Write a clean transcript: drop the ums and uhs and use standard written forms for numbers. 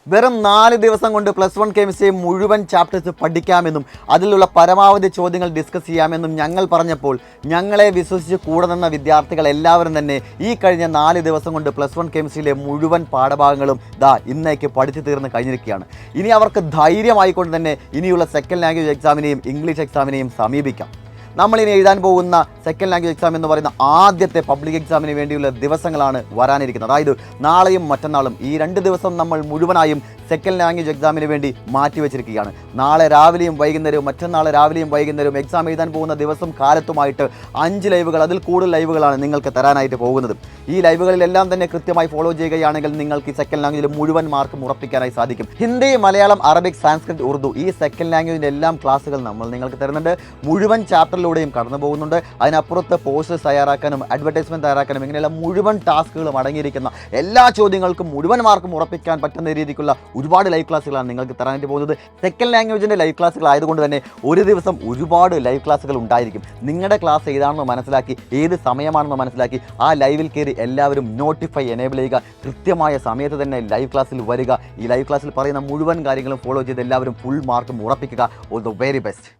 വെറും 4 ദിവസം കൊണ്ട് +1 കെമിസ്ട്രി മുഴുവൻ ചാപ്റ്റേഴ്സ് പഠിക്കാമെന്നും അതിലുള്ള പരമാവധി ചോദ്യങ്ങൾ ഡിസ്കസ് ചെയ്യാമെന്നും ഞങ്ങൾ പറഞ്ഞപ്പോൾ ഞങ്ങളെ വിശ്വസിച്ച് കൂടെ നിന്ന വിദ്യാർത്ഥികൾ എല്ലാവരും തന്നെ ഈ കഴിഞ്ഞ 4 ദിവസം കൊണ്ട് +1 കെമിസ്ട്രിയിലെ മുഴുവൻ പാഠഭാഗങ്ങളും ഇന്നേക്ക് പഠിച്ചു തീർന്ന് കഴിഞ്ഞിരിക്കുകയാണ്. ഇനി അവർക്ക് ധൈര്യമായിക്കൊണ്ട് തന്നെ ഇനിയുള്ള സെക്കൻഡ് ലാംഗ്വേജ് എക്സാമിനെയും ഇംഗ്ലീഷ് എക്സാമിനെയും സമീപിക്കാം. നമ്മളിനി എഴുതാൻ പോകുന്ന സെക്കൻഡ് ലാംഗ്വേജ് എക്സാം എന്ന് പറയുന്ന ആദ്യത്തെ പബ്ലിക് എക്സാമിന് വേണ്ടിയുള്ള ദിവസങ്ങളാണ് വരാനിരിക്കുന്നത്. അതായത് നാളെയും മറ്റന്നാളും ഈ 2 ദിവസം നമ്മൾ മുഴുവനായും സെക്കൻഡ് ലാംഗ്വേജ് എക്സാമിന് വേണ്ടി മാറ്റിവെച്ചിരിക്കുകയാണ്. നാളെ രാവിലെയും വൈകുന്നേരവും മറ്റന്നാൾ രാവിലെയും വൈകുന്നേരവും എക്സാം എഴുതാൻ പോകുന്ന ദിവസം കാലത്തുമായിട്ട് 5 ലൈവുകൾ, അതിൽ കൂടുതൽ ലൈവുകളാണ് നിങ്ങൾക്ക് തരാനായിട്ട് പോകുന്നത്. ഈ ലൈവുകളിലെല്ലാം തന്നെ കൃത്യമായി ഫോളോ ചെയ്യുകയാണെങ്കിൽ നിങ്ങൾക്ക് ഈ സെക്കൻഡ് ലാംഗ്വേജിൽ മുഴുവൻ മാർക്കും ഉറപ്പിക്കാനായി സാധിക്കും. ഹിന്ദി, മലയാളം, അറബിക്, സാൻസ്ക്രിറ്റ്, ഉറുദു ഈ സെക്കൻഡ് ലാംഗ്വേജിൻ്റെ എല്ലാം ക്ലാസ്സുകൾ നമ്മൾ നിങ്ങൾക്ക് തരുന്നുണ്ട്. മുഴുവൻ ചാപ്റ്ററിലൂടെയും കടന്നു പോകുന്നുണ്ട്. അതിനപ്പുറത്ത് പോസ്റ്റേഴ്സ് തയ്യാറാക്കാനും അഡ്വർടൈസ്മെൻറ്റ് തയ്യാറാക്കാനും ഇങ്ങനെയുള്ള മുഴുവൻ ടാസ്കുകളും അടങ്ങിയിരിക്കുന്ന എല്ലാ ചോദ്യങ്ങൾക്കും മുഴുവൻ മാർക്കും ഉറപ്പിക്കാൻ പറ്റുന്ന രീതിക്കുള്ള ഒരുപാട് ലൈവ് ക്ലാസ്സുകളാണ് നിങ്ങൾക്ക് തരാനായിട്ട് പോകുന്നത്. സെക്കൻഡ് ലാംഗ്വേജിൻ്റെ ലൈവ് ക്ലാസ്സുകൾ ആയതുകൊണ്ട് തന്നെ ഒരു ദിവസം ഒരുപാട് ലൈവ് ക്ലാസ്സുകൾ ഉണ്ടായിരിക്കും. നിങ്ങളുടെ ക്ലാസ് ഏതാണെന്ന് മനസ്സിലാക്കി, ഏത് സമയമാണെന്ന് മനസ്സിലാക്കി ആ ലൈവിൽ കയറി എല്ലാവരും നോട്ടിഫൈ എനേബിൾ ചെയ്യുക. കൃത്യമായ സമയത്ത് തന്നെ ലൈവ് ക്ലാസ്സിൽ വരിക. ഈ ലൈവ് ക്ലാസ്സിൽ പറയുന്ന മുഴുവൻ കാര്യങ്ങളും ഫോളോ ചെയ്ത് എല്ലാവരും ഫുൾ മാർക്കും ഉറപ്പിക്കുക. All the very best.